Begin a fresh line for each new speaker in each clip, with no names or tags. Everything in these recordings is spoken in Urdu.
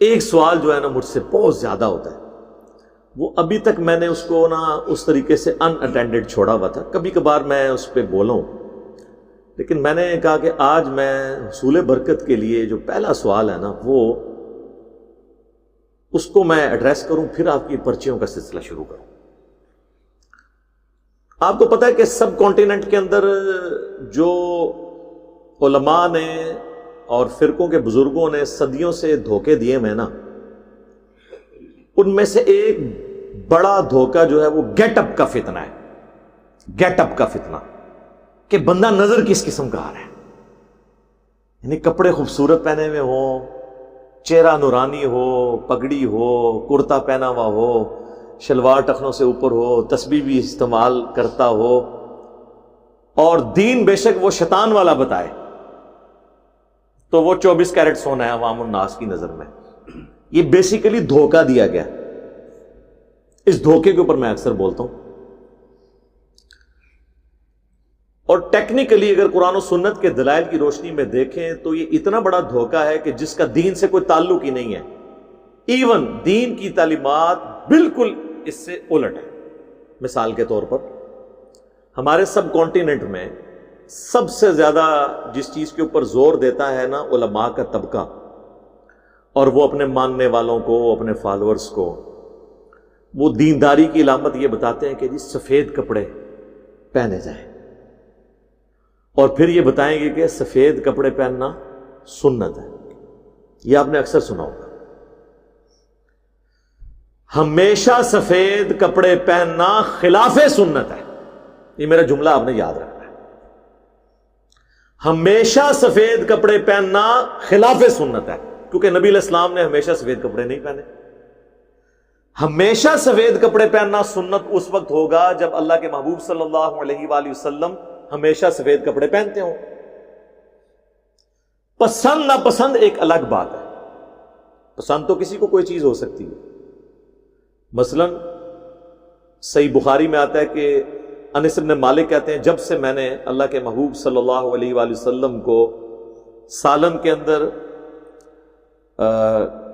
ایک سوال جو ہے نا مجھ سے بہت زیادہ ہوتا ہے، وہ ابھی تک میں نے اس کو نا اس طریقے سے ان اٹینڈڈ چھوڑا ہوا تھا، کبھی کبھار میں اس پہ بولا ہوں، لیکن میں نے کہا کہ آج میں حصول برکت کے لیے جو پہلا سوال ہے نا وہ اس کو میں ایڈریس کروں، پھر آپ کی پرچیوں کا سلسلہ شروع کروں۔ آپ کو پتہ ہے کہ سب کانٹیننٹ کے اندر جو علماء نے اور فرقوں کے بزرگوں نے صدیوں سے دھوکے دیے میں نا، ان میں سے ایک بڑا دھوکہ جو ہے وہ گیٹ اپ کا فتنہ ہے۔ گیٹ اپ کا فتنہ کہ بندہ نظر کس قسم کا آ رہا ہے، یعنی کپڑے خوبصورت پہنے ہوئے ہوں، چہرہ نورانی ہو، پگڑی ہو، کرتا پہنا ہوا ہو، شلوار ٹخنوں سے اوپر ہو، تسبیح بھی استعمال کرتا ہو، اور دین بے شک وہ شیطان والا بتائے تو وہ 24 کیرٹ سونا ہے عوام الناس کی نظر میں۔ یہ بیسیکلی دھوکہ دیا گیا۔ اس دھوکے کے اوپر میں اکثر بولتا ہوں، اور ٹیکنیکلی اگر قرآن و سنت کے دلائل کی روشنی میں دیکھیں تو یہ اتنا بڑا دھوکہ ہے کہ جس کا دین سے کوئی تعلق ہی نہیں ہے، ایون دین کی تعلیمات بالکل اس سے الٹ ہے۔ مثال کے طور پر ہمارے سب کانٹیننٹ میں سب سے زیادہ جس چیز کے اوپر زور دیتا ہے نا علماء کا طبقہ، اور وہ اپنے ماننے والوں کو، اپنے فالورز کو، وہ دینداری کی علامت یہ بتاتے ہیں کہ جی سفید کپڑے پہنے جائیں، اور پھر یہ بتائیں گے کہ سفید کپڑے پہننا سنت ہے۔ یہ آپ نے اکثر سنا ہوگا، ہمیشہ سفید کپڑے پہننا خلاف سنت ہے۔ یہ میرا جملہ آپ نے یاد رکھنا ہے، ہمیشہ سفید کپڑے پہننا خلاف سنت ہے، کیونکہ نبی علیہ السلام نے ہمیشہ سفید کپڑے نہیں پہنے۔ ہمیشہ سفید کپڑے پہننا سنت اس وقت ہوگا جب اللہ کے محبوب صلی اللہ علیہ وآلہ وسلم ہمیشہ سفید کپڑے پہنتے ہوں۔ پسند ناپسند ایک الگ بات ہے، پسند تو کسی کو کوئی چیز ہو سکتی ہے۔ مثلا صحیح بخاری میں آتا ہے کہ انس بن مالک کہتے ہیں جب سے میں نے اللہ کے محبوب صلی اللہ علیہ وآلہ وسلم کو سالن کے اندر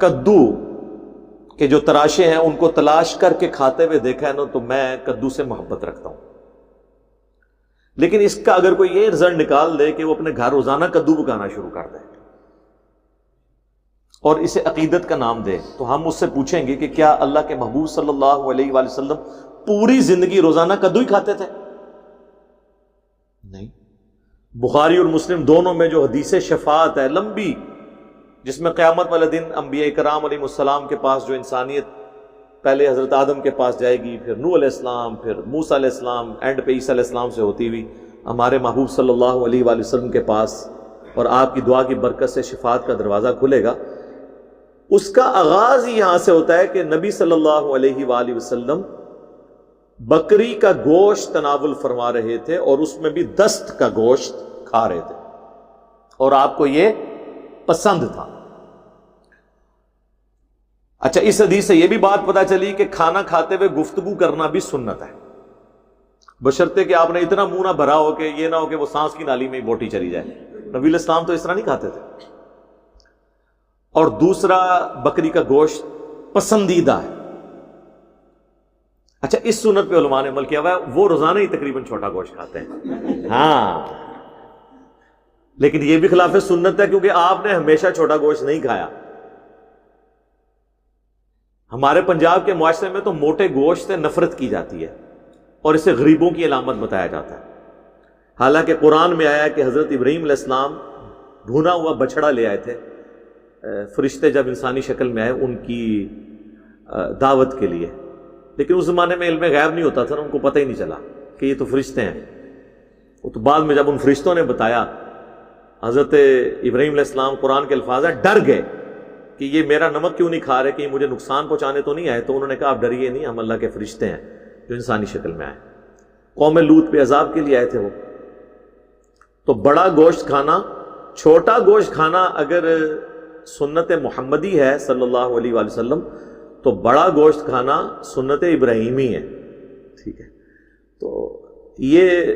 کدو کے جو تراشے ہیں ان کو تلاش کر کے کھاتے ہوئے دیکھا ہے نا، تو میں کدو سے محبت رکھتا ہوں۔ لیکن اس کا اگر کوئی یہ رزلٹ نکال دے کہ وہ اپنے گھر روزانہ کدو پکانا شروع کر دے اور اسے عقیدت کا نام دے، تو ہم اس سے پوچھیں گے کہ کیا اللہ کے محبوب صلی اللہ علیہ وآلہ وسلم پوری زندگی روزانہ کدو ہی کھاتے تھے؟ نہیں۔ بخاری اور مسلم دونوں میں جو حدیث شفاعت ہے لمبی، جس میں قیامت والے دن انبیاء کرام علیہ السلام کے پاس جو انسانیت پہلے حضرت آدم کے پاس جائے گی، پھر نوح علیہ السلام، پھر موسیٰ علیہ السلام، اینڈ پہ عیسیٰ علیہ السلام سے ہوتی ہوئی ہمارے محبوب صلی اللہ علیہ وآلہ وسلم کے پاس، اور آپ کی دعا کی برکت سے شفاعت کا دروازہ کھلے گا۔ اس کا آغاز ہی یہاں سے ہوتا ہے کہ نبی صلی اللہ علیہ وآلہ وسلم بکری کا گوشت تناول فرما رہے تھے، اور اس میں بھی دست کا گوشت کھا رہے تھے، اور آپ کو یہ پسند تھا۔ اچھا، اس حدیث سے یہ بھی بات پتہ چلی کہ کھانا کھاتے ہوئے گفتگو کرنا بھی سنت ہے، بشرطے کہ آپ نے اتنا منہ نہ بھرا ہو کہ یہ نہ ہو کہ وہ سانس کی نالی میں ہی بوٹی چلی جائے۔ نبی علیہ السلام تو اس طرح نہیں کھاتے تھے۔ اور دوسرا، بکری کا گوشت پسندیدہ ہے۔ اچھا، اس سنت پہ علماء نے عمل کیا ہوا ہے، وہ روزانہ ہی تقریباً چھوٹا گوشت کھاتے ہیں، ہاں، لیکن یہ بھی خلاف سنت ہے کیونکہ آپ نے ہمیشہ چھوٹا گوشت نہیں کھایا۔ ہمارے پنجاب کے معاشرے میں تو موٹے گوشت سے نفرت کی جاتی ہے اور اسے غریبوں کی علامت بتایا جاتا ہے، حالانکہ قرآن میں آیا کہ حضرت ابراہیم علیہ السلام بھونا ہوا بچڑا لے آئے تھے، فرشتے جب انسانی شکل میں آئے ان کی دعوت کے لیے، لیکن اس زمانے میں علم غیب نہیں ہوتا تھا، ان کو پتہ ہی نہیں چلا کہ یہ تو فرشتے ہیں۔ وہ تو بعد میں جب ان فرشتوں نے بتایا، حضرت ابراہیم علیہ السلام، قرآن کے الفاظ ہیں، ڈر گئے کہ یہ میرا نمک کیوں نہیں کھا رہے، کہ یہ مجھے نقصان پہنچانے تو نہیں آئے؟ تو انہوں نے کہا آپ ڈریے نہیں، ہم اللہ کے فرشتے ہیں جو انسانی شکل میں آئے۔ قوم لوط پہ عذاب کے لیے آئے تھے وہ۔ تو بڑا گوشت کھانا، چھوٹا گوشت کھانا اگر سنت محمدی ہے صلی اللہ علیہ وآلہ وسلم، تو بڑا گوشت کھانا سنت ابراہیمی ہے، ٹھیک ہے؟ تو یہ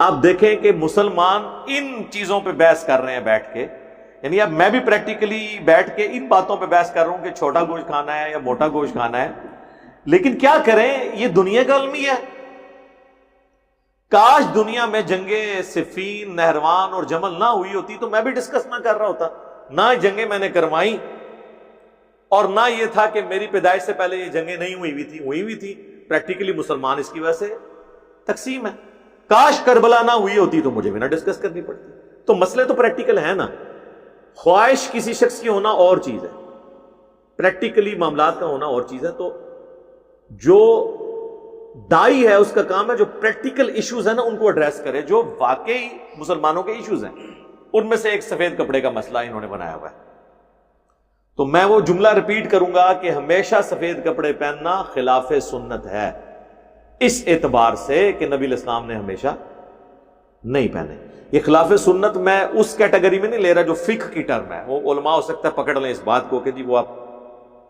آپ دیکھیں کہ مسلمان ان چیزوں پہ بحث کر رہے ہیں بیٹھ کے یعنی اب میں بھی پریکٹیکلی بیٹھ کے ان باتوں پہ بحث کر رہا ہوں کہ چھوٹا گوشت کھانا ہے یا موٹا گوشت کھانا ہے، لیکن کیا کریں، یہ دنیا کا المیہ ہے۔ کاش دنیا میں جنگیں صفین، نہروان اور جمل نہ ہوئی ہوتی تو میں بھی ڈسکس نہ کر رہا ہوتا، نہ جنگیں میں نے کروائی، اور نہ یہ تھا کہ میری پیدائش سے پہلے یہ جنگیں نہیں ہوئی ہوئی تھی۔ پریکٹیکلی مسلمان اس کی وجہ سے تقسیم ہے۔ کاش کربلا نہ ہوئی ہوتی تو مجھے بھی نہ ڈسکس کرنی پڑتی۔ تو مسئلے تو پریکٹیکل ہے نا، خواہش کسی شخص کی ہونا اور چیز ہے، پریکٹیکلی معاملات کا ہونا اور چیز ہے۔ تو جو دائی ہے اس کا کام ہے جو پریکٹیکل ایشوز ہیں نا ان کو ایڈریس کرے، جو واقعی مسلمانوں کے ایشوز ہیں۔ ان میں سے ایک سفید کپڑے کا مسئلہ انہوں نے بنایا ہوا ہے، تو میں وہ جملہ ریپیٹ کروں گا کہ ہمیشہ سفید کپڑے پہننا خلاف سنت ہے، اس اعتبار سے کہ نبی علیہ السلام نے ہمیشہ نہیں پہنے۔ یہ خلاف سنت میں اس کیٹیگری میں نہیں لے رہا جو فقہ کی ٹرم ہے، وہ علماء ہو سکتا ہے پکڑ لیں اس بات کو کہ جی وہ آپ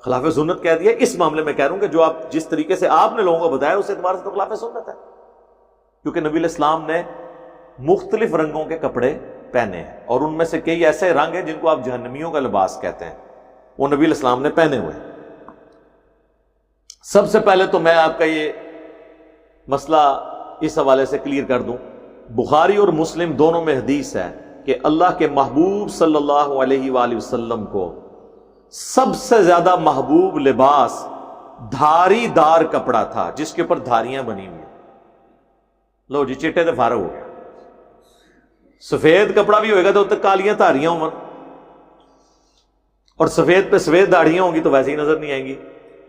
خلاف سنت کہہ دیا۔ اس معاملے میں کہہ رہا ہوں کہ جو آپ جس طریقے سے آپ نے لوگوں کو بتایا اس اعتبار سے تو خلاف سنت ہے، کیونکہ نبی علیہ السلام نے مختلف رنگوں کے کپڑے پہنے ہیں، اور ان میں سے کئی ایسے رنگ ہیں جن کو آپ جہنمیوں کا لباس کہتے ہیں، وہ نبی علیہ السلام نے پہنے ہوئے۔ سب سے پہلے تو میں آپ کا یہ مسئلہ اس حوالے سے کلیئر کر دوں، بخاری اور مسلم دونوں میں حدیث ہے کہ اللہ کے محبوب صلی اللہ علیہ وآلہ وسلم کو سب سے زیادہ محبوب لباس دھاری دار کپڑا تھا، جس کے اوپر دھاریاں بنی ہوئی ہیں۔ لو جی چٹے سے فارغ ہو گیا، سفید کپڑا بھی ہوئے گا تو تک کالیاں دھاریاں ہوں، اور سفید پہ سفید داڑھیاں ہوں گی تو ویسے ہی نظر نہیں آئیں گی۔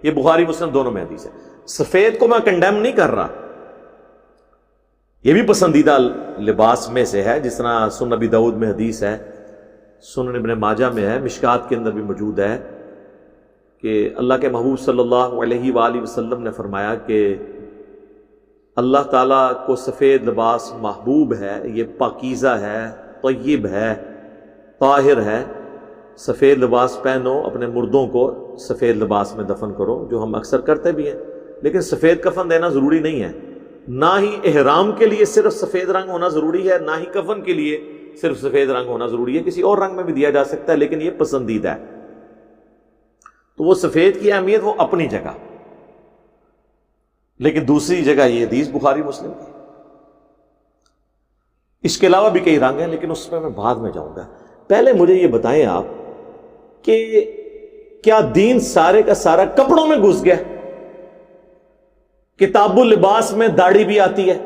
یہ بخاری مسلم دونوں میں حدیث ہے۔ سفید کو میں کنڈیم نہیں کر رہا، یہ بھی پسندیدہ لباس میں سے ہے، جس طرح سنن نبی داؤد میں حدیث ہے، سنن ابن ماجہ میں ہے، مشکات کے اندر بھی موجود ہے کہ اللہ کے محبوب صلی اللہ علیہ وآلہ وسلم نے فرمایا کہ اللہ تعالیٰ کو سفید لباس محبوب ہے، یہ پاکیزہ ہے، طیب ہے، طاہر ہے۔ سفید لباس پہنو، اپنے مردوں کو سفید لباس میں دفن کرو، جو ہم اکثر کرتے بھی ہیں، لیکن سفید کفن دینا ضروری نہیں ہے، نہ ہی احرام کے لیے صرف سفید رنگ ہونا ضروری ہے، نہ ہی کفن کے لیے صرف سفید رنگ ہونا ضروری ہے، کسی اور رنگ میں بھی دیا جا سکتا ہے، لیکن یہ پسندیدہ ہے۔ تو وہ سفید کی اہمیت وہ اپنی جگہ، لیکن دوسری جگہ یہ حدیث بخاری مسلم کی۔ اس کے علاوہ بھی کئی رنگ ہیں، لیکن اس میں بعد میں جاؤں گا۔ پہلے مجھے یہ بتائیں آپ کہ کیا دین سارے کا سارا کپڑوں میں گھس گیا؟ کتاب اللباس میں داڑھی بھی آتی ہے؟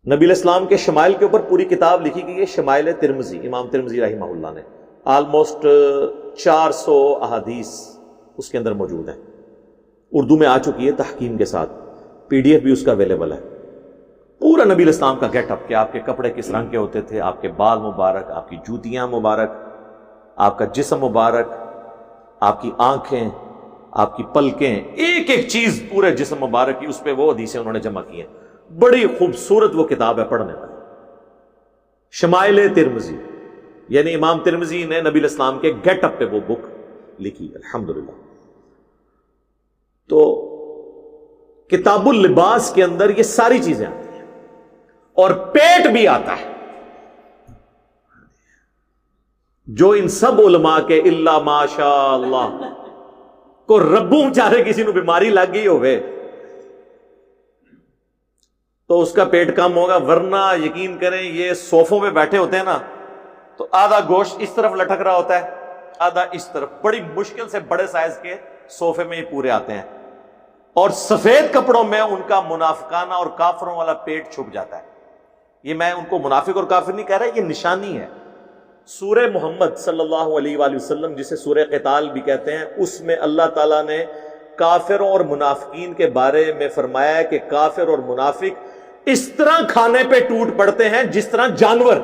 نبی علیہ السلام کے شمائل کے اوپر پوری کتاب لکھی گئی ہے، شمائل ترمذی، امام ترمذی رحمہ اللہ نے، آلموسٹ 400 احادیث اس کے اندر موجود ہیں، اردو میں آ چکی ہے تحکیم کے ساتھ، PDF بھی اس کا اویلیبل ہے۔ پورا نبی علیہ السلام کا گیٹ اپ، کہ آپ کے کپڑے کس رنگ کے ہوتے تھے، آپ کے بال مبارک، آپ کی جوتیاں مبارک، آپ کا جسم مبارک، آپ کی آنکھیں، آپ کی پلکیں، ایک ایک چیز پورے جسم مبارک کی، اس پہ وہ حدیثیں انہوں نے جمع کی ہیں۔ بڑی خوبصورت وہ کتاب ہے پڑھنے والی، شمائل ترمذی، یعنی امام ترمذی نے نبی علیہ السلام کے گیٹ اپ پہ وہ بک لکھی، الحمدللہ۔ تو کتاب اللباس کے اندر یہ ساری چیزیں آتی ہیں، اور پیٹ بھی آتا ہے، جو ان سب علماء کے الا ماشاء اللہ کو ربوں چاہے کسی نو بیماری لگ گئی ہوئے تو اس کا پیٹ کم ہوگا، ورنہ یقین کریں یہ صوفوں پہ بیٹھے ہوتے ہیں نا تو آدھا گوشت اس طرف لٹک رہا ہوتا ہے، آدھا اس طرف، بڑی مشکل سے بڑے سائز کے صوفے میں یہ پورے آتے ہیں، اور سفید کپڑوں میں ان کا منافقانہ اور کافروں والا پیٹ چھپ جاتا ہے۔ یہ میں ان کو منافق اور کافر نہیں کہہ رہا، یہ نشانی ہے۔ سورہ محمد صلی اللہ علیہ وآلہ وسلم، جسے سورہ قتال بھی کہتے ہیں، اس میں اللہ تعالیٰ نے کافروں اور منافقین کے بارے میں فرمایا ہے کہ کافر اور منافق اس طرح کھانے پہ ٹوٹ پڑتے ہیں جس طرح جانور،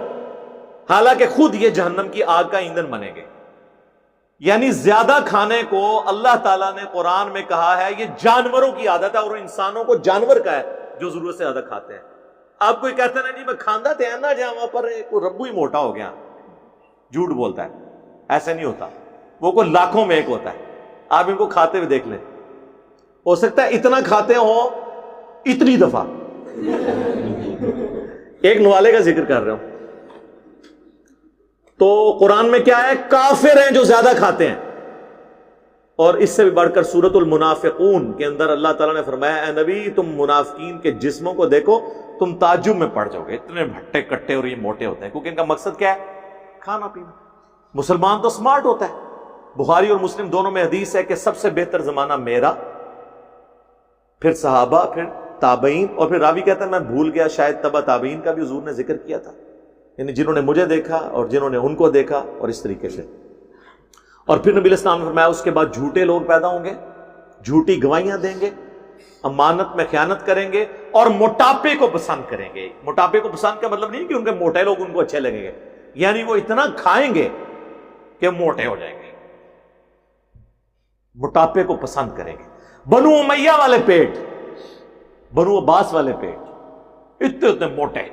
حالانکہ خود یہ جہنم کی آگ کا ایندھن بنیں گے۔ یعنی زیادہ کھانے کو اللہ تعالیٰ نے قرآن میں کہا ہے یہ جانوروں کی عادت ہے، اور انسانوں کو جانور کا ہے جو ضرورت سے زیادہ کھاتے ہیں۔ آپ کوئی کہتے ہیں نہیں میں کھاندہ تھے نا جہاں وہاں پر کوئی ربو ہی موٹا ہو گیا، جھوٹ بولتا ہے، ایسے نہیں ہوتا، وہ کوئی لاکھوں میں ایک ہوتا ہے۔ آپ ان کو کھاتے ہوئے دیکھ لیں، ہو سکتا ہے اتنا کھاتے ہوں اتنی دفعہ۔ ایک نوالے کا ذکر کر رہا ہوں، تو قرآن میں کیا ہے؟ کافر ہیں جو زیادہ کھاتے ہیں. اور اس سے بھی بڑھ کر سورۃ المنافقون کے اندر اللہ تعالیٰ نے فرمایا اے نبی تم منافقین کے جسموں کو دیکھو تم تعجب میں پڑ جاؤ گے، اتنے بھٹے کٹے اور یہ موٹے ہوتے ہیں، کیونکہ ان کا مقصد کیا ہے؟ کھانا پینا. مسلمان تو سمارٹ ہوتا ہے. بخاری اور مسلم دونوں میں حدیث ہے کہ سب سے بہتر زمانہ میرا، پھر صحابہ، پھر تابعین، اور پھر راوی کہتا ہے میں بھول گیا شاید تبع تابعین کا بھی حضور نے ذکر کیا تھا، یعنی جنہوں نے مجھے دیکھا اور جنہوں نے ان کو دیکھا، اور اس طریقے سے. اور پھر نبی علیہ السلام نے فرمایا اس کے بعد جھوٹے لوگ پیدا ہوں گے، جھوٹی گواہیاں دیں گے، امانت میں خیانت کریں گے، اور موٹاپے کو پسند کریں گے. موٹاپے کو پسند کا مطلب نہیں کہ ان کے موٹے لوگ ان کو اچھے لگیں گے، یعنی وہ اتنا کھائیں گے کہ موٹے ہو جائیں گے. موٹاپے کو پسند کریں گے. بنو امیہ والے پیٹ، بنو عباس والے پیٹ، اتنے اتنے موٹے.